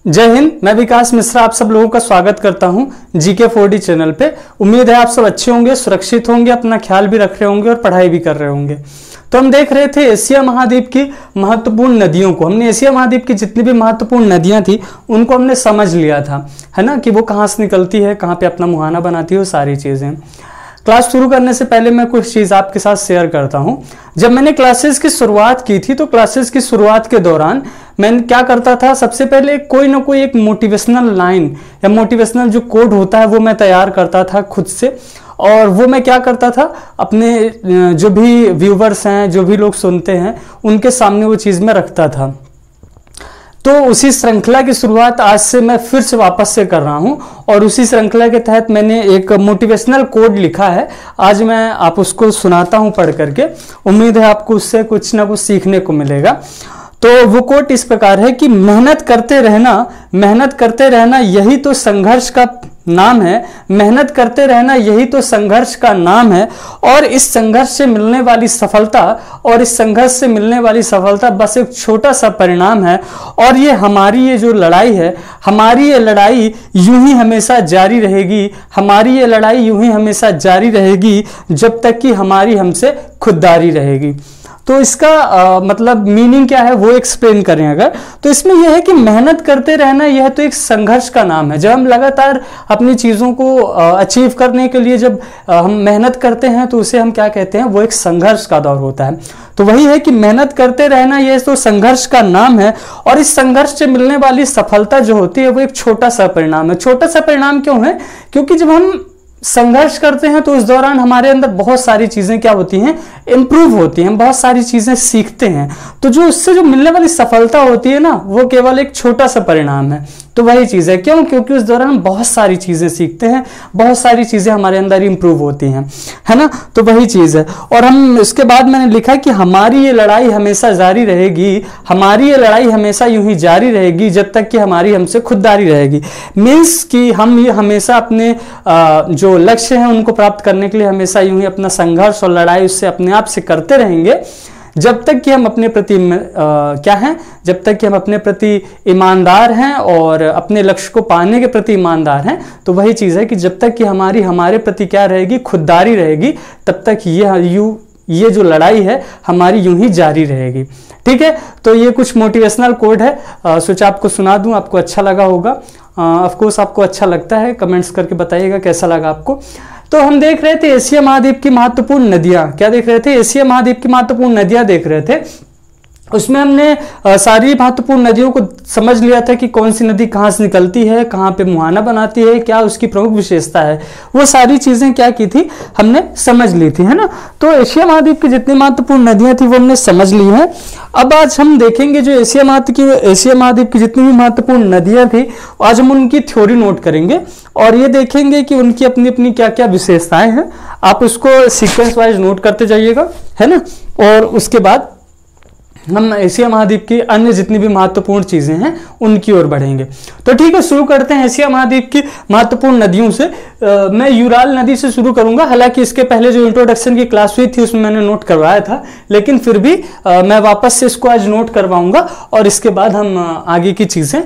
जय हिंद। मैं विकास मिश्रा आप सब लोगों का स्वागत करता हूं जीके 4D चैनल पे। उम्मीद है आप सब अच्छे होंगे, सुरक्षित होंगे, अपना ख्याल भी रख रहे होंगे और पढ़ाई भी कर रहे होंगे। तो हम देख रहे थे एशिया महाद्वीप की महत्वपूर्ण नदियों को। हमने एशिया महाद्वीप की जितनी भी महत्वपूर्ण नदियां थी उनको हमने समझ लिया था, है ना, कि वो कहाँ से निकलती है, कहाँ पे अपना मुहाना बनाती है, वो सारी चीजें। क्लास शुरू करने से पहले मैं कुछ चीज़ आपके साथ शेयर करता हूं। जब मैंने क्लासेस की शुरुआत की थी तो क्लासेस की शुरुआत के दौरान मैंने क्या करता था, सबसे पहले कोई ना कोई एक मोटिवेशनल लाइन या मोटिवेशनल जो कोड होता है वो मैं तैयार करता था खुद से। और वो मैं क्या करता था, अपने जो भी व्यूवर्स हैं, जो भी लोग सुनते हैं, उनके सामने वो चीज़ मैं रखता था। तो उसी श्रृंखला की शुरुआत आज से मैं फिर से वापस से कर रहा हूं और उसी श्रृंखला के तहत मैंने एक मोटिवेशनल कोड लिखा है। आज मैं आप उसको सुनाता हूं पढ़ करके। उम्मीद है आपको उससे कुछ ना कुछ सीखने को मिलेगा। तो वो कोड इस प्रकार है कि मेहनत करते रहना यही तो संघर्ष का नाम है। मेहनत करते रहना यही तो संघर्ष का नाम है। और इस संघर्ष से मिलने वाली सफलता बस एक छोटा सा परिणाम है। और ये हमारी ये जो लड़ाई है, हमारी ये लड़ाई यूं ही हमेशा जारी रहेगी जब तक कि हमारी हमसे खुददारी रहेगी। तो इसका मतलब मीनिंग क्या है वो एक्सप्लेन करें अगर, तो इसमें यह है कि मेहनत करते रहना यह तो एक संघर्ष का नाम है। जब हम लगातार अपनी चीज़ों को अचीव करने के लिए जब हम मेहनत करते हैं तो उसे हम क्या कहते हैं, वो एक संघर्ष का दौर होता है। तो वही है कि मेहनत करते रहना यह तो संघर्ष का नाम है और इस संघर्ष से मिलने वाली सफलता जो होती है वो एक छोटा सा परिणाम है। छोटा सा परिणाम क्यों है? क्योंकि जब हम संघर्ष करते हैं तो उस दौरान हमारे अंदर बहुत सारी चीजें क्या होती हैं, इंप्रूव होती हैं, हम बहुत सारी चीजें सीखते हैं। तो जो उससे जो मिलने वाली सफलता होती है ना, वो केवल एक छोटा सा परिणाम है। तो वही चीज है। क्यों? क्योंकि उस दौरान हम बहुत सारी चीजें सीखते हैं, बहुत सारी चीजें हमारे अंदर इंप्रूव होती हैं, है ना। तो वही चीज है। और हम उसके बाद मैंने लिखा कि हमारी ये लड़ाई हमेशा जारी रहेगी, हमारी ये लड़ाई हमेशा यूं ही जारी रहेगी जब तक कि हमारी हमसे खुददारी रहेगी। मीन्स कि हम ये हमेशा अपने जो लक्ष्य हैं उनको प्राप्त करने के लिए हमेशा यूं ही अपना संघर्ष और लड़ाई उससे अपने आप से करते रहेंगे जब तक कि हम अपने प्रति क्या हैं, जब तक कि हम अपने प्रति ईमानदार हैं और अपने लक्ष्य को पाने के प्रति ईमानदार हैं। तो वही चीज़ है कि जब तक कि हमारे प्रति क्या रहेगी, खुददारी रहेगी, तब तक ये जो लड़ाई है हमारी यूं ही जारी रहेगी। ठीक है। तो ये कुछ मोटिवेशनल कोड है, सोचा आपको सुना दूं, आपको अच्छा लगा होगा। ऑफ कोर्स आपको अच्छा लगता है, कमेंट्स करके बताइएगा कैसा लगा आपको। तो हम देख रहे थे एशिया महाद्वीप की महत्वपूर्ण नदियां। क्या देख रहे थे? एशिया महाद्वीप की महत्वपूर्ण नदियां देख रहे थे। उसमें हमने सारी महत्वपूर्ण नदियों को समझ लिया था कि कौन सी नदी कहाँ से निकलती है, कहाँ पे मुहाना बनाती है, क्या उसकी प्रमुख विशेषता है, वो सारी चीजें क्या की थी, हमने समझ ली थी, है ना। तो एशिया महाद्वीप की जितनी महत्वपूर्ण नदियां थी वो हमने समझ ली हैं। अब आज हम देखेंगे जो एशिया महाद्वीप की जितनी भी महत्वपूर्ण नदियां थी, आज हम उनकी थ्योरी नोट करेंगे और ये देखेंगे कि उनकी अपनी अपनी क्या क्या विशेषताएं हैं। आप उसको सीक्वेंस वाइज नोट करते जाइएगा, है ना। और उसके बाद हम एशिया महाद्वीप की अन्य जितनी भी महत्वपूर्ण चीजें हैं उनकी ओर बढ़ेंगे। तो ठीक है, शुरू करते हैं एशिया महाद्वीप की महत्वपूर्ण नदियों से। मैं यूराल नदी से शुरू करूंगा। हालांकि इसके पहले जो इंट्रोडक्शन की क्लास हुई थी उसमें मैंने नोट करवाया था, लेकिन फिर भी मैं वापस से इसको आज नोट करवाऊंगा और इसके बाद हम आगे की चीजें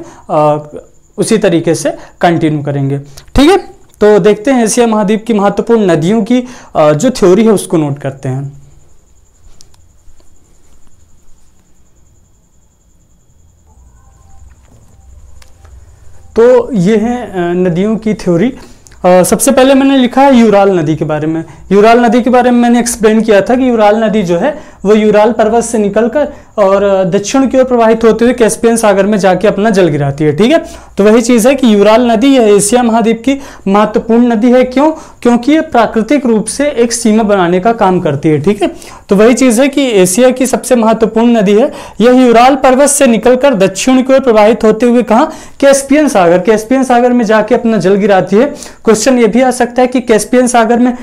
उसी तरीके से कंटिन्यू करेंगे। ठीक है। तो देखते हैं एशिया महाद्वीप की महत्वपूर्ण नदियों की जो थ्योरी है उसको नोट करते हैं। तो ये है नदियों की थ्योरी। सबसे पहले मैंने लिखा है यूराल नदी के बारे में। यूराल नदी के बारे में मैंने एक्सप्लेन किया था कि यूराल नदी जो है वो यूराल पर्वत से निकलकर और दक्षिण की ओर प्रवाहित होते हुए कैस्पियन सागर में जाके अपना जल गिराती है। ठीक है। तो वही चीज है कि यूराल नदी यह एशिया महाद्वीप की महत्वपूर्ण नदी है। क्यों? क्योंकि ये प्राकृतिक रूप से एक सीमा बनाने का काम करती है। ठीक है। तो वही चीज है कि एशिया की सबसे महत्वपूर्ण नदी है। यह यूराल पर्वत से निकलकर दक्षिण की ओर प्रवाहित होते हुए कहाँ, कैस्पियन सागर में जाके अपना जल गिराती है। क्वेश्चन ये भी आ सकता है कि कैस्पियन सागर में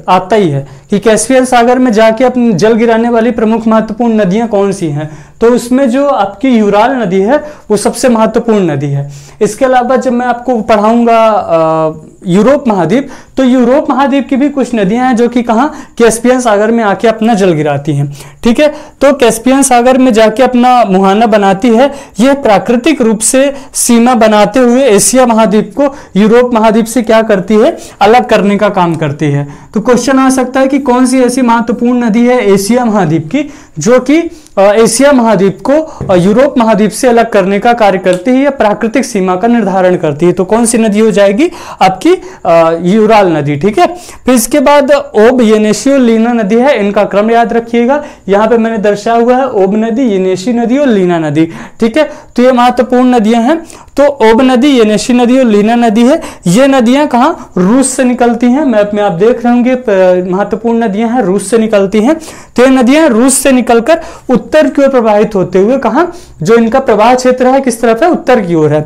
आता ही है कि कैस्पियन सागर में जाके अपने जल गिराने वाली प्रमुख महत्वपूर्ण नदियां कौन सी हैं। तो उसमें जो आपकी यूराल नदी है वो सबसे महत्वपूर्ण नदी है। इसके अलावा जब मैं आपको पढ़ाऊंगा यूरोप महाद्वीप, तो यूरोप महाद्वीप की भी कुछ नदियां हैं जो कि कहाँ, कैस्पियन सागर में आके अपना जल गिराती हैं। ठीक है, तो कैस्पियन सागर में जाके अपना मुहाना बनाती है। यह प्राकृतिक रूप से सीमा बनाते हुए एशिया महाद्वीप को यूरोप महाद्वीप से क्या करती है, अलग करने का काम करती है। तो क्वेश्चन आ सकता है कि कौन सी ऐसी महत्वपूर्ण नदी है एशिया महाद्वीप की जो कि एशिया महाद्वीप को यूरोप महाद्वीप से अलग करने का कार्य करती है या प्राकृतिक सीमा का निर्धारण करती है। तो कौन सी नदी हो जाएगी आपकी यूराल नदी। ठीक है, फिर इसके बाद ओब, येनेशी और लीना नदी है। इनका क्रम याद रखिएगा, यहाँ पे मैंने दर्शाया हुआ है ओब नदी, येनेशी नदी और लीना नदी। ठीक है, तो ये महत्वपूर्ण नदियां हैं। तो ओब नदी, येनेशी नदी और लीना नदी है। ये नदियां कहाँ, रूस से निकलती हैं। मैप में आप देख रहे होंगे महत्वपूर्ण नदियां हैं, रूस से निकलती हैं। तो ये नदियां रूस से निकलकर उत्तर की ओर प्रवाहित होते हुए कहाँ, जो इनका प्रवाह क्षेत्र है किस तरफ है, उत्तर की ओर है।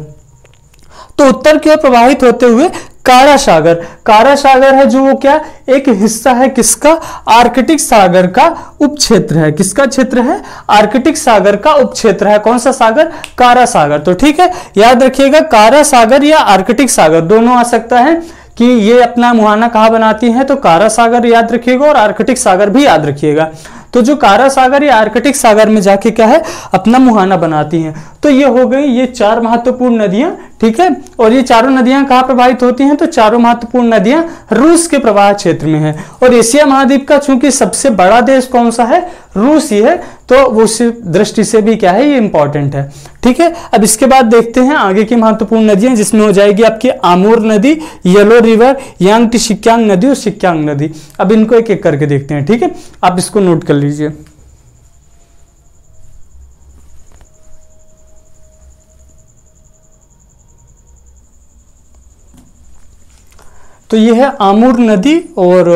तो उत्तर की ओर प्रवाहित होते हुए कारा सागर, कारा सागर है जो वो क्या, एक हिस्सा है किसका, आर्कटिक सागर का उपक्षेत्र है। किसका क्षेत्र है, आर्कटिक सागर का उपक्षेत्र है। कौन सा सागर, कारा सागर। तो ठीक है, याद रखिएगा कारा सागर या आर्कटिक सागर दोनों आ सकता है कि ये अपना मुहाना कहाँ बनाती है। तो कारा सागर याद रखिएगा और आर्कटिक सागर भी याद रखिएगा। तो जो कारा सागर या आर्कटिक सागर में जाके क्या है, अपना मुहाना बनाती हैं। तो ये हो गई ये चार महत्वपूर्ण नदियां। ठीक है, और ये चारों नदियां कहाँ प्रवाहित होती हैं, तो चारों महत्वपूर्ण नदियां रूस के प्रवाह क्षेत्र में है। और एशिया महाद्वीप का चूंकि सबसे बड़ा देश कौन सा है, रूस ही है, तो उस दृष्टि से भी क्या है, ये इंपॉर्टेंट है। ठीक है, अब इसके बाद देखते हैं आगे की महत्वपूर्ण नदियां, जिसमें हो जाएगी आपकी आमूर नदी, येलो रिवर, यांग शिक्यांग नदी और शिक्यांग नदी। अब इनको एक एक करके देखते हैं। ठीक है, आप इसको नोट कर लीजिए। तो ये है आमूर नदी और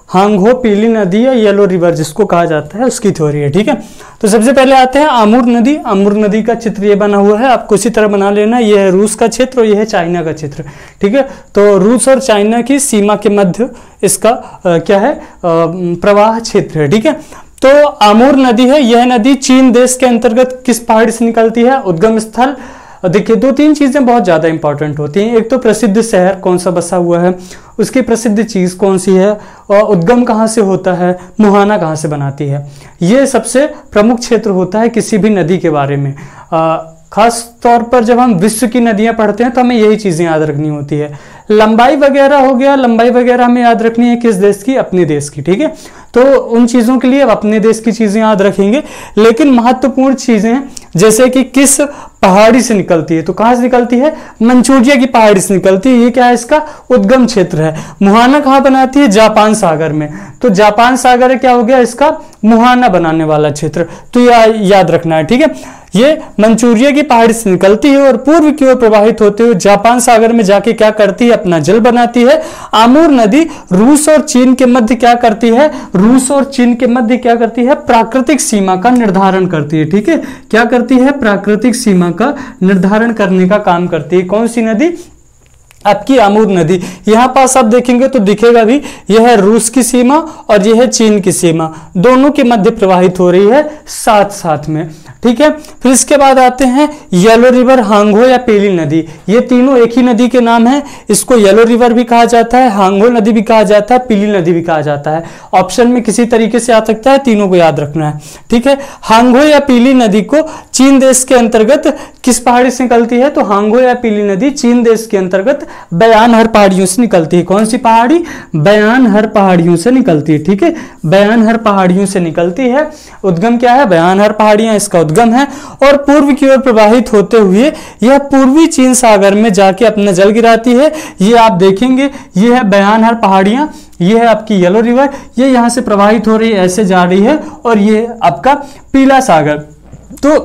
हांगहो पीली नदी या येलो रिवर जिसको कहा जाता है, उसकी थ्योरी है। ठीक है, तो सबसे पहले आते हैं आमूर नदी। आमूर नदी का चित्र ये बना हुआ है, आपको इसी तरह बना लेना। ये है रूस का क्षेत्र और ये है चाइना का क्षेत्र। ठीक है, तो रूस और चाइना की सीमा के मध्य इसका क्या है, प्रवाह क्षेत्र है। ठीक है, तो आमूर नदी है, यह नदी चीन देश के अंतर्गत किस पहाड़ी से निकलती है, उद्गम स्थल। देखिए दो तीन चीजें बहुत ज्यादा इंपॉर्टेंट होती हैं। एक तो प्रसिद्ध शहर कौन सा बसा हुआ है, उसकी प्रसिद्ध चीज कौन सी है, और उद्गम कहाँ से होता है, मुहाना कहाँ से बनाती है। ये सबसे प्रमुख क्षेत्र होता है किसी भी नदी के बारे में। खास तौर पर जब हम विश्व की नदियां पढ़ते हैं तो हमें यही चीजें याद रखनी होती है। लंबाई वगैरह हो गया, लंबाई वगैरह हमें याद रखनी है किस देश की, अपने देश की। ठीक है, तो उन चीजों के लिए अब अपने देश की चीजें याद रखेंगे। लेकिन महत्वपूर्ण चीजें जैसे कि किस पहाड़ी से निकलती है, तो कहां से निकलती है, मंचूरिया की पहाड़ी से निकलती है। ये क्या है, इसका उद्गम क्षेत्र है। मुहाना कहां बनाती है, जापान सागर में। तो जापान सागर क्या हो गया, इसका मुहाना बनाने वाला क्षेत्र। तो याद रखना है। ठीक है, ये मंचूरिया की पहाड़ी से निकलती है और पूर्व की ओर प्रवाहित होते हुए जापान सागर में जाके क्या करती है, अपना जल बनाती है। आमूर नदी रूस और चीन के मध्य क्या करती है, रूस और चीन के मध्य क्या करती है, प्राकृतिक सीमा का निर्धारण करती है। ठीक है, क्या करती है, प्राकृतिक सीमा का निर्धारण करने का काम करती है। कौन सी नदी, आपकी आमूर नदी। यहां पास आप देखेंगे तो दिखेगा भी, यह है रूस की सीमा और यह है चीन की सीमा, दोनों के मध्य प्रवाहित हो रही है साथ साथ में। ठीक है, फिर इसके बाद आते हैं येलो रिवर, हांगहो या पीली नदी। ये तीनों एक ही नदी के नाम है। इसको येलो रिवर भी कहा जाता है, हांगहो नदी भी कहा जाता है, पीली नदी भी कहा जाता है। ऑप्शन में किसी तरीके से आ सकता है, तीनों को याद रखना है। ठीक है, हांगहो या पीली नदी को चीन देश के अंतर्गत किस पहाड़ी से निकलती है, तो हांगहो या पीली नदी चीन देश के अंतर्गत बयानहर पहाड़ियों से निकलती है। कौन सी पहाड़ी, बयानहर पहाड़ियों से निकलती है। ठीक है, बयानहर पहाड़ियों से निकलती है। उद्गम क्या है, बयानहर पहाड़ियां इसका उद्गम है और पूर्व की ओर प्रवाहित होते हुए यह पूर्वी चीन सागर में जाके अपना जल गिराती है। ये आप देखेंगे, ये है बयानहर पहाड़ियां, ये है आपकी येलो रिवर, ये यहां से प्रवाहित हो रही है, ऐसे जा रही है, और ये आपका पीला सागर। तो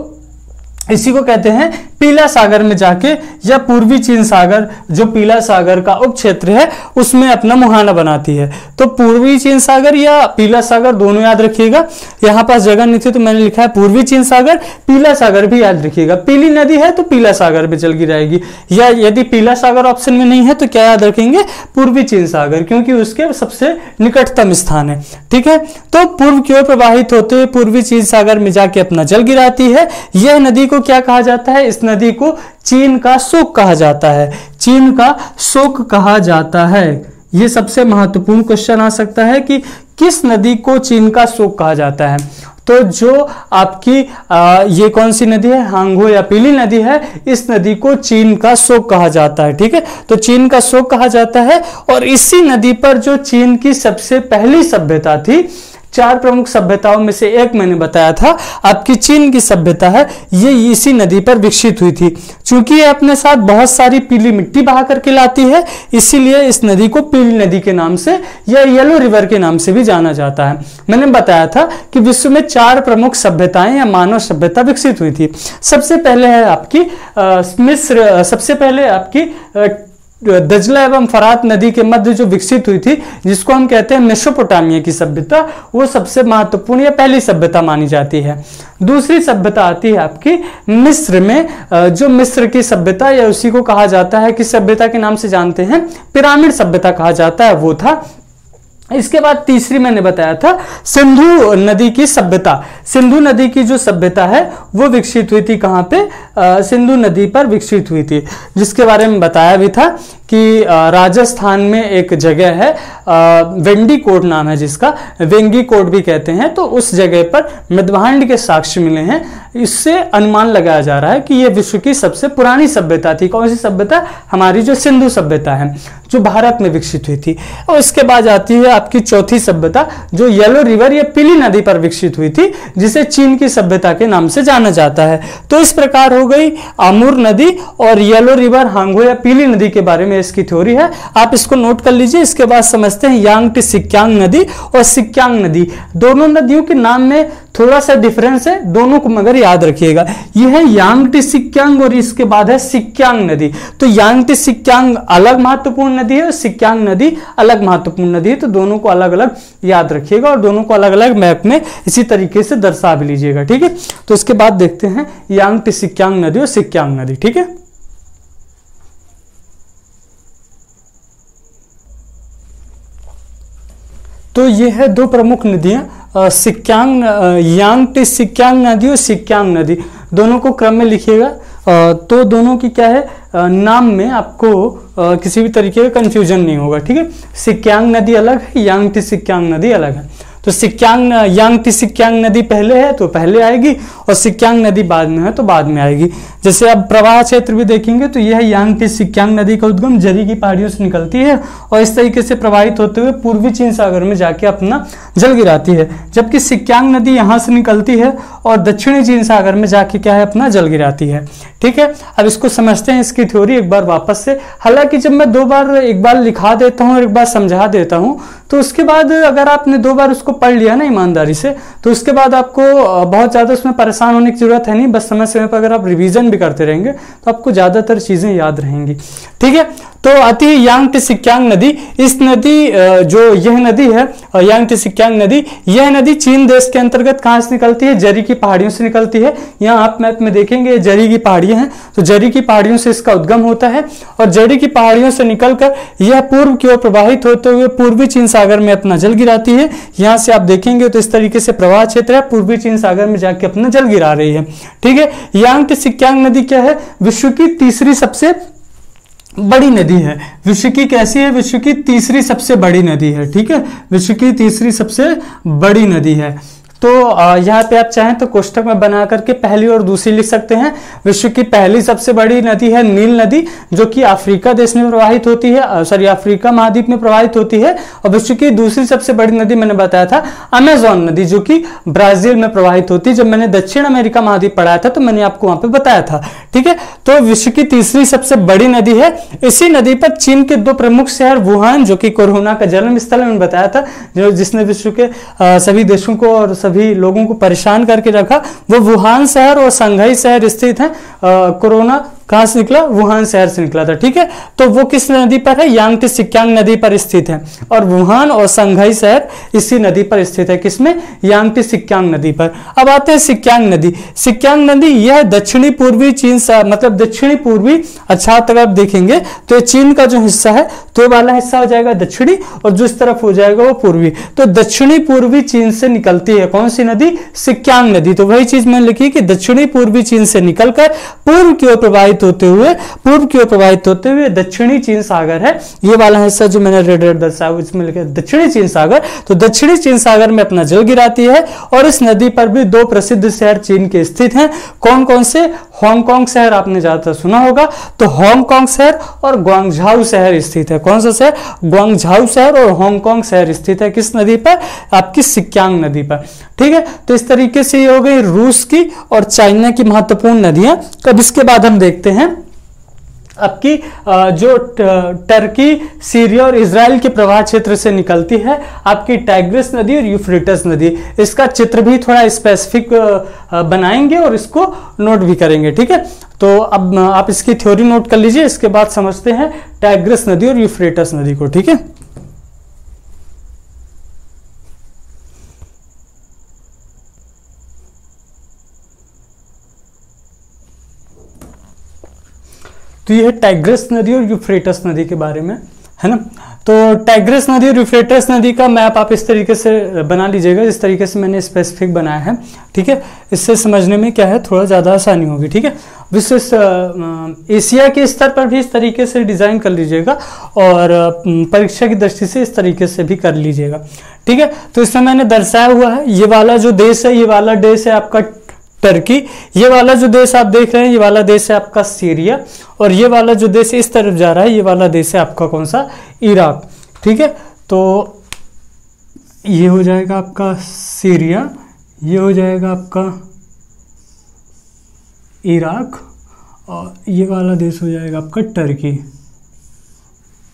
इसी को कहते हैं पीला सागर में जाके या पूर्वी चीन सागर जो पीला सागर का उप क्षेत्र है उसमें अपना मुहाना बनाती है। तो पूर्वी चीन सागर या पीला सागर दोनों याद रखिएगा। यहाँ पास जगह नहीं थी तो मैंने लिखा है पूर्वी चीन सागर, पीला सागर भी याद रखिएगा। पीली नदी है तो पीला सागर में चल गिराएगी, या यदि पीला सागर ऑप्शन में नहीं है तो क्या याद रखेंगे, पूर्वी चीन सागर, क्योंकि उसके सबसे निकटतम स्थान है। ठीक है, तो पूर्व की ओर प्रवाहित होते हुए पूर्वी चीन सागर में जाके अपना जल गिराती है। यह नदी को क्या कहा जाता है, इस नदी को चीन का शोक कहा जाता है। चीन का शोक कहा जाता है। यह सबसे महत्वपूर्ण क्वेश्चन आ सकता है कि किस नदी को चीन का शोक कहा जाता है। तो जो आपकी ये कौन सी नदी है, हांगहो या पीली नदी है, इस नदी को चीन का शोक कहा जाता है। ठीक है, तो चीन का शोक कहा जाता है। और इसी नदी पर जो चीन की सबसे पहली सभ्यता थी, 4 प्रमुख सभ्यताओं में से एक मैंने बताया था आपकी चीन की सभ्यता है, ये इसी नदी पर विकसित हुई थी। चूंकि ये अपने साथ बहुत सारी पीली मिट्टी बहा करके लाती है, इसीलिए इस नदी को पीली नदी के नाम से या येलो रिवर के नाम से भी जाना जाता है। मैंने बताया था कि विश्व में 4 प्रमुख सभ्यताएं या मानव सभ्यता विकसित हुई थी। सबसे पहले है आपकी मिस्र, सबसे पहले आपकी दजला एवं फरात नदी के मध्य जो विकसित हुई थी, जिसको हम कहते हैं मेसोपोटामिया की सभ्यता, वो सबसे महत्वपूर्ण या पहली सभ्यता मानी जाती है। दूसरी सभ्यता आती है आपकी मिस्र में, जो मिस्र की सभ्यता या उसी को कहा जाता है कि सभ्यता के नाम से जानते हैं, पिरामिड सभ्यता कहा जाता है, वो था। इसके बाद तीसरी मैंने बताया था सिंधु नदी की सभ्यता। सिंधु नदी की जो सभ्यता है वो विकसित हुई थी कहाँ पे, सिंधु नदी पर विकसित हुई थी, जिसके बारे में बताया भी था कि राजस्थान में एक जगह है, वेंडी कोट नाम है जिसका, वेंगी कोट भी कहते हैं। तो उस जगह पर मृदभांड के साक्ष्य मिले हैं। इससे अनुमान लगाया जा रहा है कि यह विश्व की सबसे पुरानी सभ्यता थी। कौन सी सभ्यता, हमारी जो सिंधु सभ्यता है, जो भारत में विकसित हुई थी। और इसके बाद आती है आपकी चौथी सभ्यता, जो येलो रिवर या पीली नदी पर विकसित हुई थी, जिसे चीन की सभ्यता के नाम से जाना जाता है। तो इस प्रकार हो गई आमूर नदी और येलो रिवर, हांगहो या पीली नदी के बारे में इसकी थ्योरी है। आप इसको नोट कर लीजिए। इसके बाद समझते हैं यांगटी सिक्यांग नदी और सिक्यांग नदी। दोनों नदियों के नाम में थोड़ा सा डिफरेंस है, दोनों को मगर याद रखिएगा। यह है यांगटी सिक्यांग और इसके बाद है सिक्यांग नदी। तो यांगटी सिक्यांग अलग महत्वपूर्ण नदी है और सिक्यांग नदी अलग महत्वपूर्ण नदी है। तो दोनों को अलग अलग याद रखिएगा और दोनों को अलग अलग मैप में इसी तरीके से दर्शा भी लीजिएगा। ठीक है, तो इसके बाद देखते हैं यांगटी सिक्यांग नदी और सिक्यांग नदी। ठीक है, तो ये है 2 प्रमुख नदियां, सिक्यांग, यांगटी सिक्यांग नदी और सिक्यांग नदी, दोनों को क्रम में लिखिएगा। तो दोनों की क्या है, नाम में आपको किसी भी तरीके का कंफ्यूजन नहीं होगा। ठीक है, सिक्यांग नदी अलग है, यांगटी सिक्यांग नदी अलग है। तो सिक्यांग, यांगटी सिक्यांग नदी पहले है तो पहले आएगी और सिक्यांग नदी बाद में है तो बाद में आएगी। जैसे अब प्रवाह क्षेत्र भी देखेंगे तो यह यांगटी सिक्यांग नदी का उद्गम जरी की पहाड़ियों से निकलती है और इस तरीके से प्रवाहित होते हुए पूर्वी चीन सागर में जाके अपना जल गिराती है। जबकि सिक्यांग नदी यहाँ से निकलती है और दक्षिणी चीन सागर में जाके क्या है, अपना जल गिराती है। ठीक है, अब इसको समझते हैं, इसकी थ्योरी एक बार वापस से। हालांकि जब मैं 2 बार, एक बार लिखा देता हूँ और एक बार समझा देता हूँ, तो उसके बाद अगर आपने 2 बार उसको पढ़ लिया ना ईमानदारी से, तो उसके बाद आपको बहुत ज्यादा उसमें परेशान होने की जरूरत है नहीं। बस समय समय पर अगर आप रिवीजन भी करते रहेंगे तो आपको ज्यादातर चीजें याद रहेंगी। ठीक है, तो आती है यांगटी सिक्यांग नदी। इस नदी, जो यह नदी है यांगटी सिक्यांग नदी, यह नदी चीन देश के अंतर्गत कहां से निकलती है, जरी की पहाड़ियों से निकलती है। यहाँ आप मैप में देखेंगे जरी की पहाड़ियां हैं, तो जरी की पहाड़ियों से इसका उद्गम होता है और जरी की पहाड़ियों से निकलकर यह पूर्व की ओर प्रवाहित होते हुए पूर्वी चीन सागर में अपना जल गिराती है। यहाँ से आप देखेंगे तो इस तरीके से प्रवाह क्षेत्र है, पूर्वी चीन सागर में जाके अपना जल गिरा रही है। ठीक है, यांगटी सिक्यांग नदी क्या है, विश्व की तीसरी सबसे बड़ी नदी है। विश्व की कैसी है, विश्व की तीसरी सबसे बड़ी नदी है। ठीक है, विश्व की तीसरी सबसे बड़ी नदी है। तो यहाँ पे आप चाहें तो कोष्टक में बना करके पहली और दूसरी लिख सकते हैं। विश्व की पहली सबसे बड़ी नदी है नील नदी, जो कि अफ्रीका देश में प्रवाहित होती है, सॉरी अफ्रीका महाद्वीप में प्रवाहित होती है। और विश्व की दूसरी सबसे बड़ी नदी मैंने बताया था अमेजोन नदी, जो कि ब्राजील में प्रवाहित होती है। जब मैंने दक्षिण अमेरिका महाद्वीप पढ़ाया था तो मैंने आपको वहां पे बताया था। ठीक है, तो विश्व की तीसरी सबसे बड़ी नदी है। इसी नदी पर चीन के 2 प्रमुख शहर वुहान, जो कि कोरोना का जन्म स्थल मैंने बताया था, जो जिसने विश्व के सभी देशों को और सभी लोगों को परेशान करके रखा, वो वुहान शहर और शंघाई शहर स्थित है। कोरोना कहाँ से निकला? वुहान शहर से निकला था, ठीक है। तो वो किस नदी पर है? यांगत्से सिक्यांग नदी पर स्थित है, और वुहान और शंघाई शहर इसी नदी पर स्थित है। किसमें? यांगत्से सिक्यांग नदी पर। अब आते हैं सिक्यांग नदी। सिक्यांग नदी यह दक्षिणी पूर्वी चीन मतलब दक्षिणी पूर्वी, अच्छा अगर आप देखेंगे तो ये चीन का जो हिस्सा है तो ये वाला हिस्सा हो जाएगा दक्षिणी, और जो इस तरफ हो जाएगा वो पूर्वी। तो दक्षिणी पूर्वी चीन से निकलती है कौन सी नदी? सिक्यांग नदी। तो वही चीज मैंने लिखी कि दक्षिणी पूर्वी चीन से निकलकर पूर्व की ओर प्रवाहित होते हुए दक्षिणी चीन सागर है। ये वाला हिस्सा जो मैंने रेड रेड दर्शाया इसमें लिखा दक्षिणी चीन सागर। तो दक्षिणी चीन सागर में अपना जल गिराती है, और इस नदी पर भी दो प्रसिद्ध शहर चीन के स्थित हैं। कौन कौन से? हांगकांग शहर आपने ज्यादातर सुना होगा, तो हांगकांग शहर और ग्वांगझाऊ शहर स्थित है। कौन सा शहर? ग्वांगझाऊ शहर और हांगकांग शहर स्थित है किस नदी पर? आपकी सिक्यांग नदी पर, ठीक है। तो इस तरीके से ये हो गई रूस की और चाइना की महत्वपूर्ण नदियां। अब इसके बाद हम देखते हैं आपकी जो टर्की, सीरिया और इजराइल के प्रवाह क्षेत्र से निकलती है आपकी टाइग्रिस नदी और यूफ्रेटस नदी। इसका चित्र भी थोड़ा स्पेसिफिक बनाएंगे और इसको नोट भी करेंगे, ठीक है। तो अब आप इसकी थ्योरी नोट कर लीजिए, इसके बाद समझते हैं टाइग्रिस नदी और यूफ्रेटस नदी को, ठीक है। तो ये है टाइग्रिस नदी और यूफ्रेटस नदी के बारे में, है ना। तो टाइग्रिस नदी और यूफ्रेटस नदी का मैप आप इस तरीके से बना लीजिएगा जिस तरीके से मैंने स्पेसिफिक बनाया है, ठीक है। इससे समझने में क्या है, थोड़ा ज़्यादा आसानी होगी, ठीक है। विशेष एशिया के स्तर पर भी इस तरीके से डिज़ाइन कर लीजिएगा, और परीक्षा की दृष्टि से इस तरीके से भी कर लीजिएगा, ठीक है। तो इसमें मैंने दर्शाया हुआ है, ये वाला जो देश है, ये वाला देश है आपका टर्की, ये वाला जो देश आप देख रहे हैं ये वाला देश है आपका सीरिया, और ये वाला जो देश इस तरफ जा रहा है ये वाला देश है आपका कौन सा? इराक, ठीक है। तो ये हो जाएगा आपका सीरिया, ये हो जाएगा आपका इराक, और ये वाला देश हो जाएगा आपका टर्की,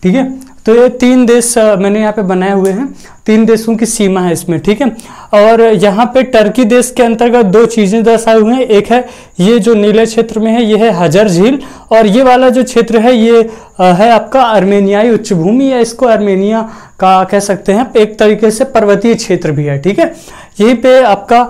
ठीक है। तो ये तीन देश मैंने यहाँ पे बनाए हुए हैं, तीन देशों की सीमा है इसमें, ठीक है। और यहाँ पे टर्की देश के अंतर्गत दो चीज़ें दर्शाई हुई हैं। एक है ये जो नीले क्षेत्र में है ये है हजर झील, और ये वाला जो क्षेत्र है ये है आपका अर्मेनियाई उच्च भूमि, या इसको अर्मेनिया का कह सकते हैं, एक तरीके से पर्वतीय क्षेत्र भी है, ठीक है। यहीं पे आपका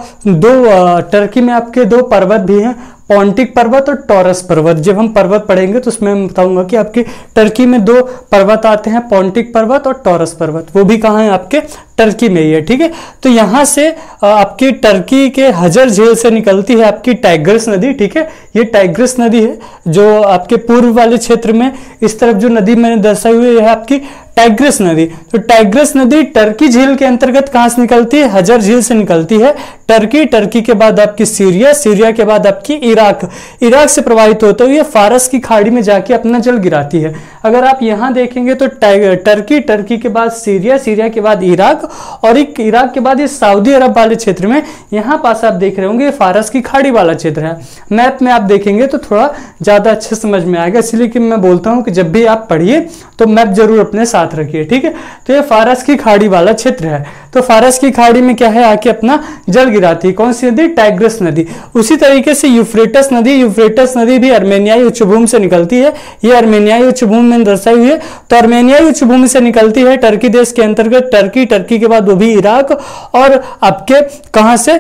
टर्की में आपके दो पर्वत भी हैं, पॉन्टिक पर्वत और टॉरस पर्वत। जब हम पर्वत पढ़ेंगे तो उसमें मैं बताऊंगा कि आपके टर्की में दो पर्वत आते हैं, पॉन्टिक पर्वत और टॉरस पर्वत। वो भी कहाँ है? आपके टर्की में ही है, ठीक है। तो यहाँ से आपकी टर्की के हजर झील से निकलती है आपकी टाइग्रिस नदी, ठीक है। ये टाइग्रिस नदी है जो आपके पूर्व वाले क्षेत्र में इस तरफ जो नदी मैंने दर्शाई हुई है आपकी टाइग्रिस नदी। तो टाइग्रिस नदी टर्की झील के अंतर्गत कहां से निकलती है? हजर झील से निकलती है। टर्की के बाद आपकी सीरिया के बाद आपकी इराक से प्रवाहित होते हुए फारस की खाड़ी में जाके अपना जल गिराती है। अगर आप यहां देखेंगे तो टर्की के बाद सीरिया के बाद इराक, और इराक के बाद ये सऊदी अरब वाले क्षेत्र में यहाँ पास आप देख रहे होंगे फारस की खाड़ी वाला क्षेत्र है। मैप में आप देखेंगे तो थोड़ा ज्यादा अच्छे समझ में आएगा, इसलिए कि मैं बोलता हूँ कि जब भी आप पढ़िए तो मैप जरूर अपने साथ रखिए, ठीक है। तो ये फारस की खाड़ी वाला क्षेत्र है। तो फारस की खाड़ी में क्या है? आके अपना जल गिराती है। कौन सी नदी? टाइग्रिस नदी। उसी तरीके से यूफ्रेटस नदी भी अर्मेनियाई उच्चभूमि से निकलती है। ये अर्मेनियाई उच्चभूमि में दर्शाई हुई है। तो अर्मेनियाई उच्चभूमि से निकलती है टर्की देश के अंतर्गत, टर्की के बाद वो भी इराक, और आपके कहां से?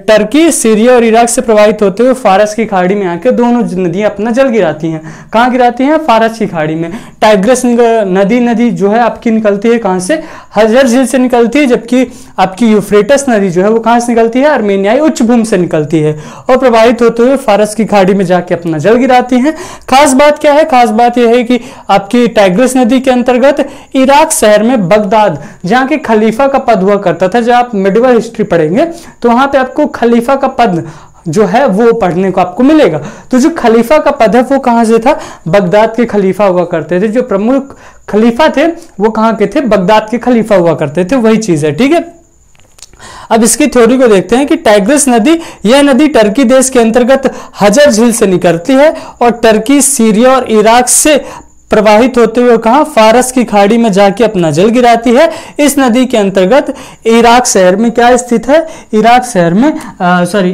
टर्की, सीरिया और इराक से प्रवाहित होते हुए फारस की खाड़ी में आके दोनों नदियां अपना जल गिराती हैं। कहां गिराती हैं? फारस की खाड़ी में। टाइग्रिस नदी जो है आपकी निकलती है कहां से? हजर झील से निकलती है, जबकि आपकी यूफ्रेटस नदी जो है वो कहां से निकलती है? अर्मेनियाई उच्चभूमि से निकलती है, और प्रवाहित होते हुए फारस की खाड़ी में जाके अपना जल गिराती हैं। खास बात क्या है? खास बात यह है कि आपकी टाइग्रिस नदी के अंतर्गत इराक शहर में बगदाद, जहां के खलीफा का पद हुआ करता था, जब आप मिडिवल हिस्ट्री पढ़ेंगे तो वहां पे आपको खलीफा का पद जो है वो पढ़ने को आपको मिलेगा। तो जो खलीफा का पद है वो कहां से था? बगदाद के खलीफा हुआ करते थे। जो प्रमुख खलीफा थे वो कहां के थे? बगदाद के खलीफा हुआ करते थे, वही चीज है, ठीक है। अब इसकी थ्योरी को देखते हैं कि टाइग्रिस नदी, यह नदी टर्की देश के अंतर्गत हजर झील से निकलती है, और टर्की, सीरिया और इराक से प्रवाहित होते हुए कहाँ, फारस की खाड़ी में जाके अपना जल गिराती है। इस नदी के अंतर्गत इराक शहर में क्या स्थित है, इराक शहर में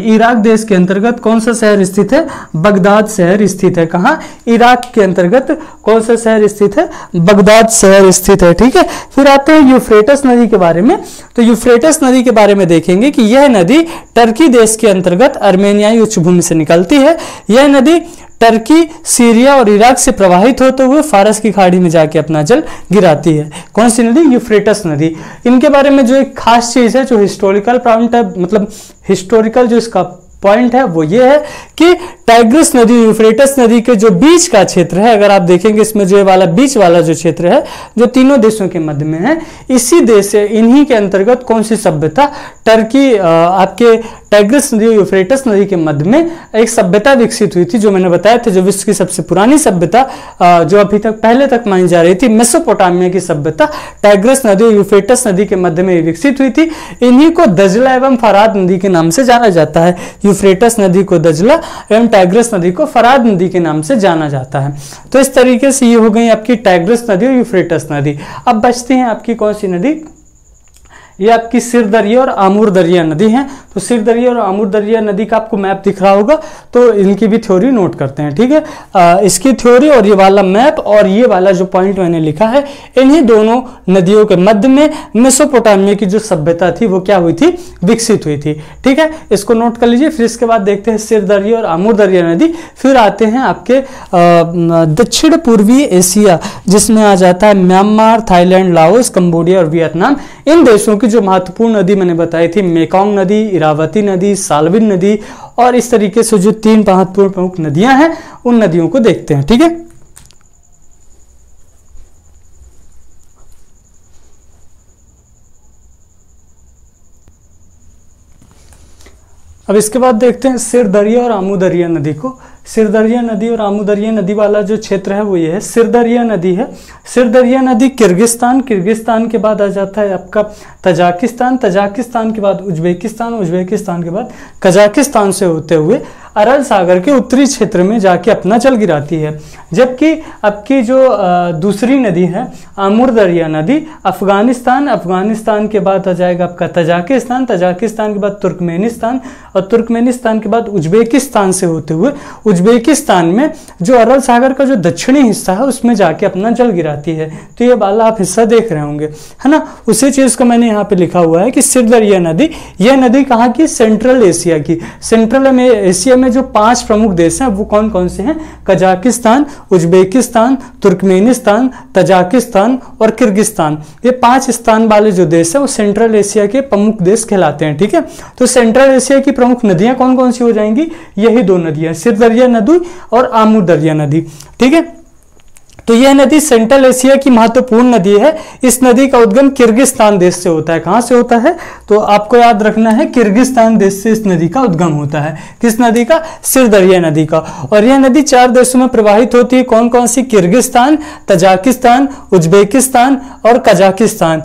इराक देश के अंतर्गत कौन सा शहर स्थित है, बगदाद शहर स्थित है। कहाँ, इराक के अंतर्गत कौन सा शहर स्थित है, बगदाद शहर स्थित है। ठीक है, फिर आते हैं यूफ्रेटस नदी के बारे में। तो यूफ्रेटस नदी के बारे में देखेंगे कि यह नदी टर्की देश के अंतर्गत अर्मेनियाई उच्चभूमि से निकलती है। यह नदी टर्की, सीरिया और इराक से प्रवाहित होते हुए फारस की खाड़ी में जाके अपना जल गिराती है। कौन सी नदी, यूफ्रेटस नदी। इनके बारे में जो एक खास चीज है, जो हिस्टोरिकल पॉइंट है, मतलब हिस्टोरिकल जो इसका पॉइंट है वो ये है कि टाइग्रिस नदी, यूफ्रेटस नदी के जो बीच का क्षेत्र है, अगर आप देखेंगे इसमें जो वाला बीच वाला जो क्षेत्र है, जो तीनों देशों के मध्य में है, इसी देश से, इन्हीं के अंतर्गत कौन सी सभ्यता, टर्की, आपके टाइग्रिस नदी, यूफ्रेटस नदी के मध्य में एक सभ्यता विकसित हुई थी, जो मैंने बताया था, जो विश्व की सबसे पुरानी सभ्यता, जो अभी तक पहले तक मानी जा रही थी, मेसोपोटामिया की सभ्यता टाइग्रिस नदी और यूफ्रेटस नदी के मध्य में विकसित हुई थी। इन्हीं को दजला एवं फराद नदी के नाम से जाना जाता है। यूफ्रेटस नदी को दजला एवं टाइग्रिस नदी को फराद नदी के नाम से जाना जाता है। तो इस तरीके से ये हो गई आपकी टाइग्रिस नदी और यूफ्रेटस नदी। अब बचती हैं आपकी कौन सी नदी, ये आपकी सिर दरिया और आमूर दरिया नदी है। तो सिर दरिया और आमूर दरिया नदी का आपको मैप दिख रहा होगा, तो इनकी भी थ्योरी नोट करते हैं। ठीक है, इसकी थ्योरी और ये वाला मैप और ये वाला जो पॉइंट मैंने लिखा है, इन्हीं दोनों नदियों के मध्य में मेसोपोटामिया की जो सभ्यता थी वो क्या हुई थी, विकसित हुई थी। ठीक है, इसको नोट कर लीजिए। फिर इसके बाद देखते हैं सिर दरिया और आमूर दरिया नदी। फिर आते हैं आपके दक्षिण पूर्वी एशिया, जिसमें आ जाता है म्यांमार, थाईलैंड, लाओस, कंबोडिया और वियतनाम। इन देशों की जो महत्वपूर्ण नदी मैंने बताई थी, मेकोंग नदी, इरावती नदी, साल्विन नदी, और इस तरीके से जो 3 महत्वपूर्ण प्रमुख नदियां हैं, उन नदियों को देखते हैं। ठीक है, अब इसके बाद देखते हैं सिर दरिया और आमू दरिया नदी को। सिर दरिया नदी और आमू दरिया नदी वाला जो क्षेत्र है वो ये है, सिर दरिया नदी है। सिर दरिया नदी किर्गिस्तान, किर्गिस्तान के बाद आ जाता है आपका तजाकिस्तान, तजाकिस्तान के बाद उज्बेकिस्तान, उज्बेकिस्तान के बाद कजाकिस्तान से होते हुए अरल सागर के उत्तरी क्षेत्र में जाके अपना जल गिराती है। जबकि आपकी जो दूसरी नदी है आमूर दरिया नदी, अफगानिस्तान, अफगानिस्तान के बाद आ जाएगा आपका तजाकिस्तान, तजाकिस्तान के बाद तुर्कमेनिस्तान, और तुर्कमेनिस्तान के बाद उज्बेकिस्तान से होते हुए उज्बेकिस्तान में जो अरल सागर का जो दक्षिणी हिस्सा है उसमें जाके अपना जल गिराती है। तो ये वाला आप हिस्सा देख रहे होंगे, है ना। उसी चीज को मैंने यहाँ पे लिखा हुआ है कि सिर दरिया नदी, यह नदी कहाँ की, सेंट्रल एशिया की। सेंट्रल में एशिया में जो 5 प्रमुख देश हैं वो कौन कौन से हैं, कजाकिस्तान, उज्बेकिस्तान, तुर्कमेनिस्तान, तजाकिस्तान और किर्गिस्तान। ये 5 स्थान वाले जो देश है वो सेंट्रल एशिया के प्रमुख देश कहलाते हैं। ठीक है, तो सेंट्रल एशिया की प्रमुख नदियां कौन कौन सी हो जाएंगी, यही 2 नदियां, सिर दरिया नदी और आमू दरिया नदी। ठीक है, तो यह नदी सेंट्रल एशिया की महत्वपूर्ण नदी है। इस नदी का उद्गम किर्गिस्तान देश से होता है। कहां से होता है, तो आपको याद रखना है किर्गिस्तान देश से इस नदी का उद्गम होता है। किस नदी का, सिर दरिया नदी का। और यह नदी 4 देशों में प्रवाहित होती है। कौन कौन सी, किर्गिस्तान, तजाकिस्तान, उज्बेकिस्तान और कजाकिस्तान।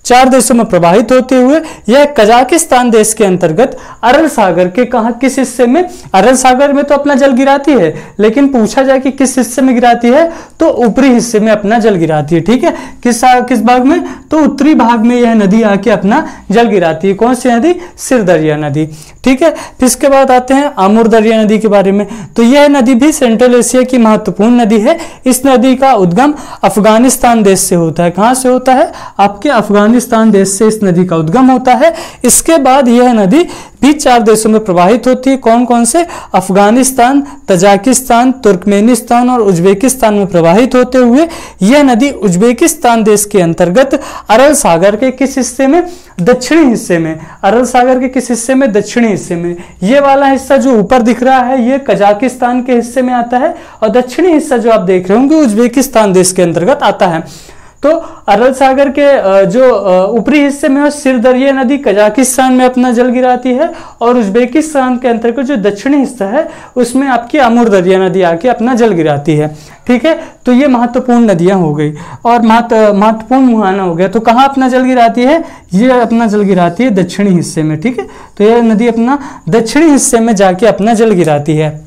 4 देशों में प्रवाहित होते हुए यह कजाकिस्तान देश के अंतर्गत अरल सागर के कहा, किस हिस्से में, अरल सागर में तो अपना जल गिराती है, लेकिन पूछा जाए कि किस हिस्से में गिराती है, तो ऊपरी हिस्से में अपना जल गिराती है। ठीक है, किस भाग में, तो उत्तरी भाग में यह नदी आके अपना जल गिराती है। कौन सी नदी, सिर दरिया नदी। ठीक है, फिर इसके बाद आते हैं आमूर दरिया नदी के बारे में। तो यह नदी भी सेंट्रल एशिया की महत्वपूर्ण नदी है। इस नदी का उद्गम अफगानिस्तान देश से होता है। कहां से होता है, आपके अफगानिस्तान देश से इस नदी का उद्गम होता है। इसके बाद यह नदी भी 4 देशों में प्रवाहित होती है। कौन कौन से, अफगानिस्तान, तजाकिस्तान, तुर्कमेनिस्तान और उज्बेकिस्तान में प्रवाहित होते हुए यह नदी उज्बेकिस्तान देश के अंतर्गत अरल सागर के किस हिस्से में, दक्षिणी हिस्से में। अरल सागर के किस हिस्से में, दक्षिणी हिस्से में। ये वाला हिस्सा जो ऊपर दिख रहा है ये कजाकिस्तान के हिस्से में आता है, और दक्षिणी हिस्सा जो आप देख रहे होंगे उज्बेकिस्तान देश के अंतर्गत आता है। तो अरल सागर के जो ऊपरी हिस्से में है सिर दरिया नदी कजाकिस्तान में अपना जल गिराती है, और उज्बेकिस्तान के अंतर्गत जो दक्षिणी हिस्सा है उसमें आपकी आमूर दरिया नदी आके अपना जल गिराती है। ठीक है, तो ये महत्वपूर्ण नदियां हो गई, और महत्वपूर्ण मुहाना हो गया। तो कहाँ अपना जल गिराती है, ये अपना जल गिराती है दक्षिणी हिस्से में। ठीक है, तो यह नदी अपना दक्षिणी हिस्से में जाके अपना जल गिराती है।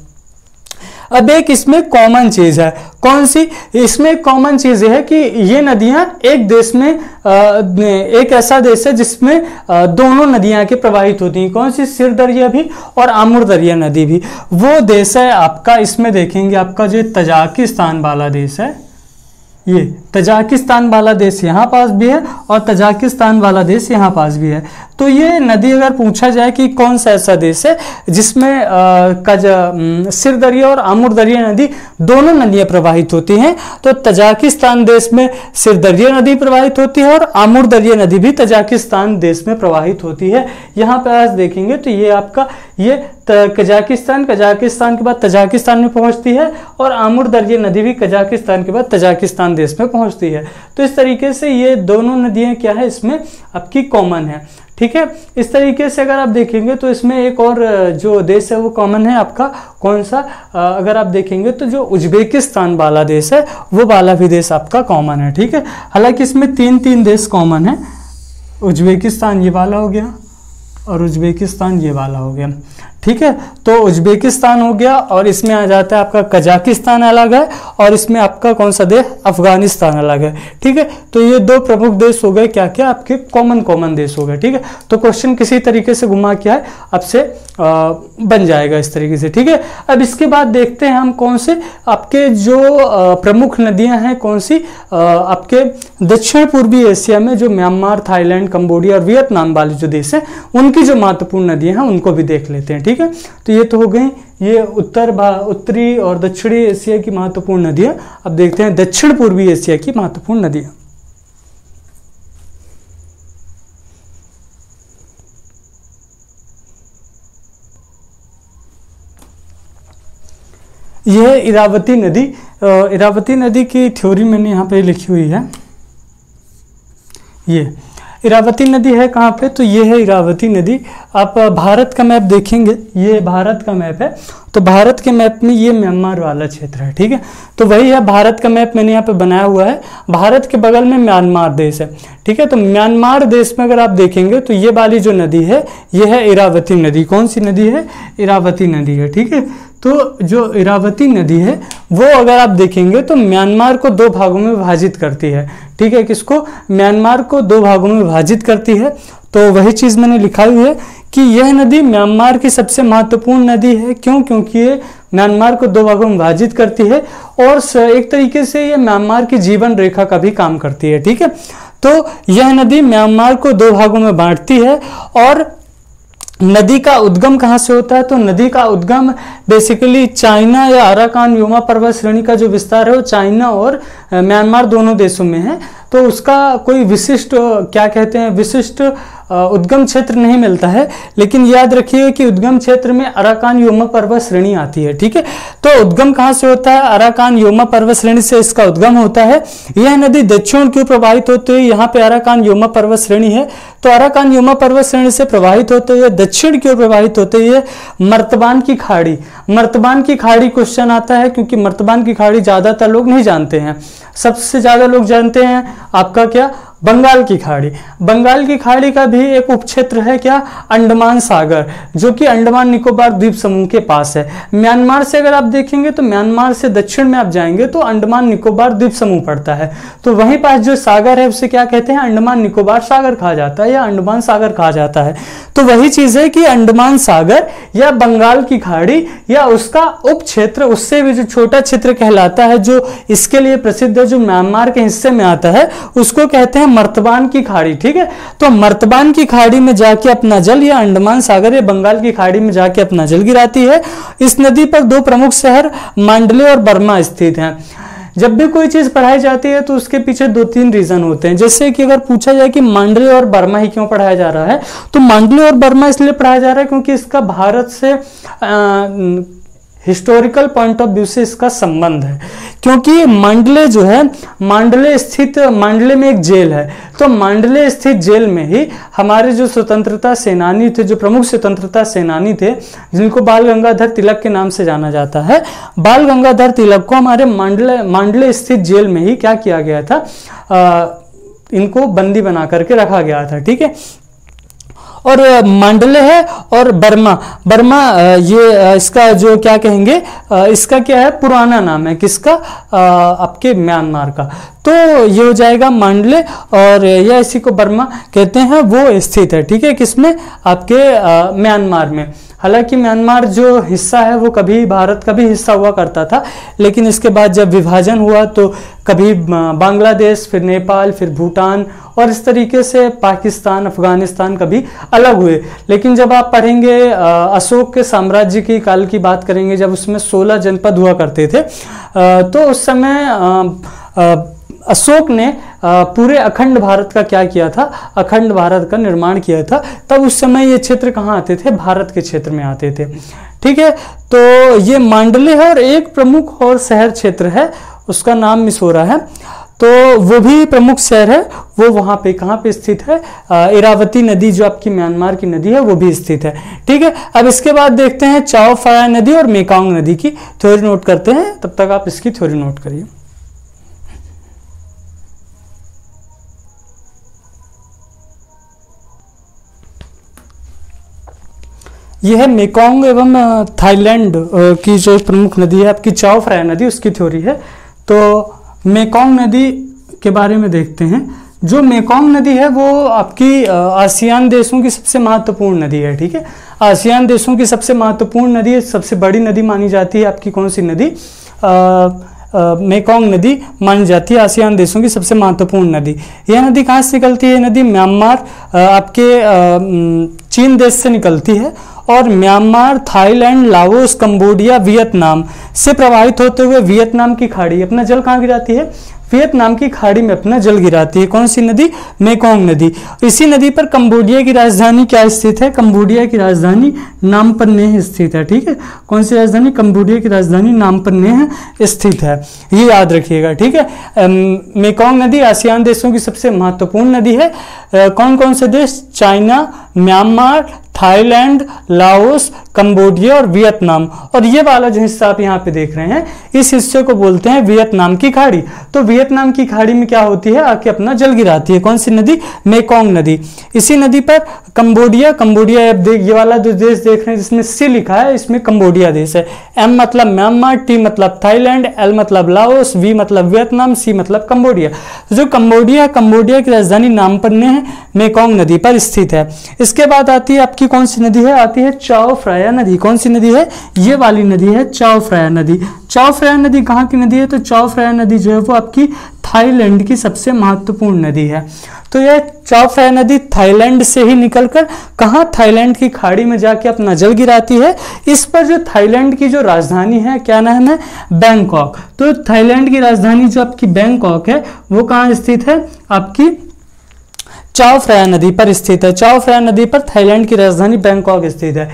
अब एक इसमें कॉमन चीज है, कौन सी? इसमें कॉमन चीज है कि ये नदियां एक देश में एक ऐसा देश है जिसमें दोनों नदियां आके प्रवाहित होती हैं। कौन सी? सिर दरिया भी और आमुर दरिया नदी भी। वो देश है आपका, इसमें देखेंगे आपका जो तजाकिस्तान वाला देश है, ये तजाकिस्तान वाला देश यहाँ पास भी है और तजाकिस्तान वाला देश यहाँ पास भी है। तो ये नदी अगर पूछा जाए कि कौन सा ऐसा देश है जिसमें सिर दरिया और आमुर दरिया नदी दोनों नदियां प्रवाहित होती हैं, तो तजाकिस्तान देश में सिर दरिया नदी प्रवाहित होती है और आमुर दरिया नदी भी तजाकिस्तान देश में प्रवाहित होती है। यहाँ पे आज देखेंगे तो ये आपका ये कजाकिस्तान के बाद तजाकिस्तान में पहुंचती है और आमुर दरिया नदी भी कजाकिस्तान के बाद तजाकिस्तान देश में पहुंचती है। तो इस तरीके से ये दोनों नदियां क्या है इसमें आपकी कॉमन है, ठीक है। इस तरीके से अगर आप देखेंगे तो इसमें एक और जो देश है वो कॉमन है आपका, कौन सा? अगर आप देखेंगे तो जो उज्बेकिस्तान वाला देश है वो वाला भी देश आपका कॉमन है, ठीक है। हालांकि इसमें तीन देश कॉमन है, उज्बेकिस्तान ये वाला हो गया और उज्बेकिस्तान ये वाला हो गया, ठीक है। तो उज्बेकिस्तान हो गया और इसमें आ जाता है आपका कजाकिस्तान अलग है और इसमें आपका कौन सा देश? अफगानिस्तान अलग है, ठीक है। तो ये दो प्रमुख देश हो गए, क्या क्या आपके कॉमन देश हो गए, ठीक है। तो क्वेश्चन किसी तरीके से घुमा क्या है आपसे बन जाएगा इस तरीके से, ठीक है। अब इसके बाद देखते हैं हम कौन से आपके जो प्रमुख नदियां हैं, कौन सी आपके दक्षिण पूर्वी एशिया में जो म्यांमार, थाईलैंड, कंबोडिया और वियतनाम वाले जो देश हैं उनकी जो महत्वपूर्ण नदियां हैं उनको भी देख लेते हैं, ठीक है। तो ये तो हो गई ये उत्तरी और दक्षिणी एशिया की महत्वपूर्ण नदियां। अब देखते हैं दक्षिण पूर्वी एशिया की महत्वपूर्ण नदियां। यह इरावती नदी, इरावती नदी की थ्योरी मैंने यहाँ पे लिखी हुई है। ये इरावती नदी है कहाँ पे? तो ये है इरावती नदी। आप भारत का मैप देखेंगे, ये भारत का मैप है, तो भारत के मैप में ये म्यांमार वाला क्षेत्र है, ठीक है। तो वही है भारत का मैप मैंने यहाँ पे बनाया हुआ है। भारत के बगल में म्यांमार देश है, ठीक है। तो म्यांमार देश में अगर आप देखेंगे तो ये वाली जो नदी है ये है इरावती नदी। कौन सी नदी है? इरावती नदी है, ठीक है। तो जो इरावती नदी है वो अगर आप देखेंगे तो म्यांमार को दो भागों में विभाजित करती है, ठीक है। किसको? म्यांमार को दो भागों में विभाजित करती है। तो वही चीज मैंने लिखा हुई है कि यह नदी म्यांमार की सबसे महत्वपूर्ण नदी है। क्यों? क्योंकि ये म्यांमार को दो भागों में विभाजित करती है और एक तरीके से ये म्यांमार की जीवन रेखा का भी काम करती है, ठीक है। तो यह नदी म्यांमार को दो भागों में बांटती है। और नदी का उद्गम कहाँ से होता है? तो नदी का उद्गम बेसिकली चाइना या अराकान योमा पर्वत श्रेणी का जो विस्तार है वो चाइना और म्यांमार दोनों देशों में है। तो उसका कोई विशिष्ट क्या कहते हैं विशिष्ट उद्गम क्षेत्र नहीं मिलता है, लेकिन याद रखिए कि उद्गम क्षेत्र में अराकान योमा पर्वत श्रेणी आती है, ठीक है। तो उद्गम कहाँ से होता है? अराकान योमा पर्वत श्रेणी से इसका उद्गम होता है। यह नदी दक्षिण की ओर प्रवाहित होते हुए, यहाँ पे अराकान योमा पर्वत श्रेणी है, तो अराकान योमा पर्वत श्रेणी से प्रवाहित होते हुए दक्षिण की ओर प्रवाहित होते हुए मर्तबान की खाड़ी, मर्तबान की खाड़ी क्वेश्चन आता है क्योंकि मर्तबान की खाड़ी ज्यादातर लोग नहीं जानते हैं। सबसे ज्यादा लोग जानते हैं आपका क्या? बंगाल की खाड़ी। बंगाल की खाड़ी का भी एक उपक्षेत्र है क्या? अंडमान सागर, जो कि अंडमान निकोबार द्वीप समूह के पास है। म्यांमार से अगर आप देखेंगे तो म्यांमार से दक्षिण में आप जाएंगे तो अंडमान निकोबार द्वीप समूह पड़ता है। तो वहीं पास जो सागर है उसे क्या कहते हैं? अंडमान निकोबार सागर कहा जाता है या अंडमान सागर कहा जाता है। तो वही चीज है कि अंडमान सागर या बंगाल की खाड़ी या उसका उपक्षेत्र, उससे भी जो छोटा क्षेत्र कहलाता है जो इसके लिए प्रसिद्ध है, जो म्यांमार के हिस्से में आता है, उसको कहते हैं मर्तबान की खाड़ी, ठीक है। तो मर्तबान की खाड़ी में जाके अपना जल या अंडमान सागर या बंगाल की खाड़ी में जाके अपना जल गिराती है। इस नदी पर दो प्रमुख शहर मांडले और बर्मा स्थित हैं। जब भी कोई चीज पढ़ाई जाती है तो उसके पीछे दो तीन रीजन होते हैं। जैसे कि अगर पूछा जाए कि मांडले और बर्मा ही क्यों पढ़ाया जा रहा है, तो मांडले और बर्मा इसलिए पढ़ाया जा रहा है क्योंकि इसका भारत से हिस्टोरिकल पॉइंट ऑफ व्यू से इसका संबंध है। क्योंकि मांडले जो है, मांडले स्थित, मांडले में एक जेल है, तो मांडले स्थित जेल में ही हमारे जो स्वतंत्रता सेनानी थे, जो प्रमुख स्वतंत्रता सेनानी थे, जिनको बाल गंगाधर तिलक के नाम से जाना जाता है, बाल गंगाधर तिलक को हमारे मांडले स्थित जेल में ही क्या किया गया था? इनको बंदी बना करके रखा गया था, ठीक है। और मांडले है और बर्मा। बर्मा ये इसका जो क्या कहेंगे, इसका क्या है, पुराना नाम है किसका, आपके म्यांमार का। तो ये हो जाएगा मांडले, और यह इसी को बर्मा कहते हैं, वो स्थित है, ठीक है, किसमें, आपके म्यांमार में। हालांकि म्यांमार जो हिस्सा है वो कभी भारत का भी हिस्सा हुआ करता था, लेकिन इसके बाद जब विभाजन हुआ तो कभी बांग्लादेश, फिर नेपाल, फिर भूटान, और इस तरीके से पाकिस्तान, अफगानिस्तान कभी अलग हुए। लेकिन जब आप पढ़ेंगे अशोक के साम्राज्य की काल की बात करेंगे, जब उसमें 16 जनपद हुआ करते थे, तो उस समय अशोक ने पूरे अखंड भारत का क्या किया था, अखंड भारत का निर्माण किया था। तब उस समय ये क्षेत्र कहाँ आते थे, भारत के क्षेत्र में आते थे, ठीक है। तो ये मांडले है, और एक प्रमुख और शहर क्षेत्र है, उसका नाम मिसोरा है, तो वो भी प्रमुख शहर है, वो वहाँ पे कहाँ पे स्थित है, इरावती नदी जो आपकी म्यांमार की नदी है वो भी स्थित है, ठीक है। अब इसके बाद देखते हैं चाओ फ्राया नदी और मेकांग नदी की थ्योरी नोट करते हैं, तब तक आप इसकी थ्योरी नोट करिए। यह है मेकोंग एवं थाईलैंड की जो प्रमुख नदी है आपकी चाओ फ्राया नदी, उसकी थ्योरी है। तो मेकोंग नदी के बारे में देखते हैं। जो मेकोंग नदी है वो आपकी आसियान देशों की सबसे महत्वपूर्ण नदी है, ठीक है। आसियान देशों की सबसे महत्वपूर्ण नदी, सबसे बड़ी नदी मानी जाती है आपकी कौन सी नदी, मेकोंग नदी मानी जाती है आसियान देशों की सबसे महत्वपूर्ण नदी। यह नदी कहाँ से निकलती है, नदी म्यांमार आपके चीन देश से निकलती है, और Myanmar, Thailand, Laos, Cambodia, Vietnam से प्रवाहित होते हुए वियतनाम की खाड़ी अपना जल कहाँ गिराती है, वियतनाम की खाड़ी में अपना जल गिराती है। कौन सी नदी, मेकोंग नदी। इसी नदी पर कंबोडिया की राजधानी क्या स्थित है, कंबोडिया की राजधानी नामपन्नेह स्थित है, ठीक है। कौन सी राजधानी, कंबोडिया की राजधानी नामपन्नेह स्थित है, ये याद रखिएगा, ठीक है। मेकोंग नदी आसियान देशों की सबसे महत्वपूर्ण नदी है। कौन कौन से देश, China, Myanmar, Thailand, Laos, Cambodia और वियतनाम। और ये वाला जो हिस्सा आप यहाँ पे देख रहे हैं, इस हिस्से को बोलते हैं वियतनाम की खाड़ी। तो वियतनाम की खाड़ी में क्या होती है, आके अपना जल गिराती है, कौन सी नदी, मेकोंग नदी। इसी नदी पर कंबोडिया, कंबोडिया ये वाला जो देश देख रहे हैं जिसमें सी लिखा है, इसमें कंबोडिया देश है। एम मतलब म्यांमार, टी मतलब थाईलैंड, एल मतलब लाओस, वी मतलब वियतनाम, सी मतलब कंबोडिया। जो कंबोडिया, कंबोडिया की राजधानी नामपन्नेह मेकोंग नदी पर स्थित है। इसके बाद आती है आपकी कौन सी नदी है, आती है चाओ फ्राया नदी। कौन सी नदी है, ये वाली नदी है चाओ फ्राया नदी। चाओ फ्राया नदी कहाँ की नदी है, तो चाओ फ्राया नदी जो है वो आपकी थाईलैंड की सबसे महत्वपूर्ण नदी है। तो यह चाओ फ्राया नदी थाईलैंड से ही निकलकर कहाँ, थाईलैंड की खाड़ी में जाके अपना जल गिराती है। इस पर जो थाईलैंड की जो राजधानी है, क्या नाम है, बैंकॉक। तो थाईलैंड की राजधानी जो आपकी बैंकॉक है वो कहाँ स्थित है, आपकी चाओ फ्राया नदी पर स्थित है। चाओ फ्राया नदी पर थाईलैंड की राजधानी बैंकॉक स्थित है।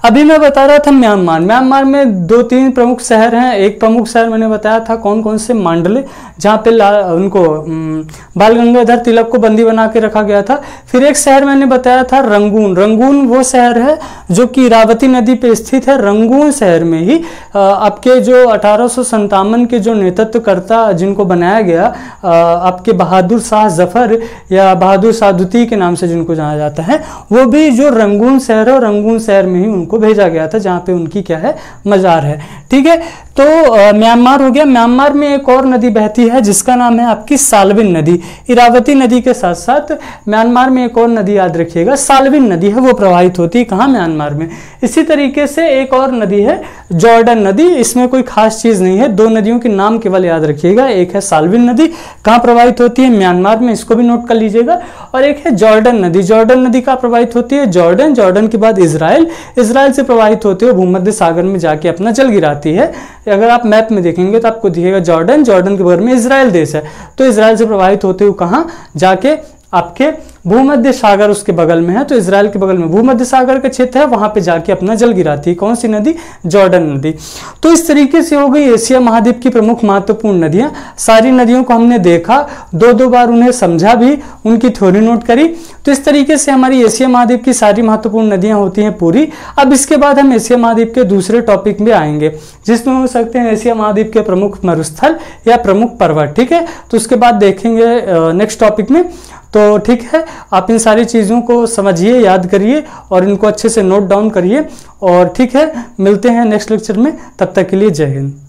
अभी मैं बता रहा था म्यांमार, म्यांमार में 2-3 प्रमुख शहर हैं। एक प्रमुख शहर मैंने बताया था कौन कौन से, मांडले, जहाँ पे उनको बाल गंगाधर तिलक को बंदी बना के रखा गया था। फिर एक शहर मैंने बताया था रंगून। रंगून वो शहर है जो कि इरावती नदी पे स्थित है। रंगून शहर में ही आपके जो 1857 के जो नेतृत्वकर्ता जिनको बनाया गया, आपके बहादुर शाह जफर या बहादुर शाह द्वितीय के नाम से जिनको जाना जाता है, वो भी जो रंगून शहर है, रंगून शहर में ही उनको भेजा गया था, जहाँ पे उनकी क्या है, मजार है, ठीक है। तो म्यांमार हो गया। म्यांमार में एक और नदी बहती है जिसका नाम है आपकी साल्विन नदी। इरावती नदी के साथ साथ म्यांमार में एक और नदी याद रखिएगा, साल्विन नदी है, वो प्रवाहित होती है कहाँ, म्यांमार में। इसी तरीके से एक और नदी है जॉर्डन नदी। इसमें कोई खास चीज नहीं है, 2 नदियों के नाम केवल याद रखिएगा। एक है साल्विन नदी, कहाँ प्रवाहित होती है, म्यांमार में, इसको भी नोट कर लीजिएगा। और एक है जॉर्डन नदी। जॉर्डन नदी कहाँ प्रवाहित होती है, जॉर्डन। जॉर्डन के बाद इजराइल, इजराइल से प्रवाहित होते हुए भूमध्य सागर में जाके अपना जल गिराती है। अगर आप मैप में देखेंगे तो आपको दिखेगा जॉर्डन, जॉर्डन के बगल में इजराइल देश है। तो इजराइल से प्रवाहित होते हुए कहाँ जाके आपके भूमध्य सागर उसके बगल में है। तो इजराइल के बगल में भूमध्य सागर का क्षेत्र है, वहां पे जाके अपना जल गिराती है। कौन सी नदी, जॉर्डन नदी। तो इस तरीके से हो गई एशिया महाद्वीप की प्रमुख महत्वपूर्ण नदियां। सारी नदियों को हमने देखा, 2-2 बार उन्हें समझा भी, उनकी थ्योरी नोट करी। तो इस तरीके से हमारी एशिया महाद्वीप की सारी महत्वपूर्ण नदियां होती हैं पूरी। अब इसके बाद हम एशिया महाद्वीप के दूसरे टॉपिक में आएंगे, जिसमें हो सकते हैं एशिया महाद्वीप के प्रमुख मरुस्थल या प्रमुख पर्वत, ठीक है। तो उसके बाद देखेंगे नेक्स्ट टॉपिक में। तो ठीक है, आप इन सारी चीज़ों को समझिए, याद करिए और इनको अच्छे से नोट डाउन करिए। और ठीक है, मिलते हैं नेक्स्ट लेक्चर में, तब तक के लिए जय हिंद।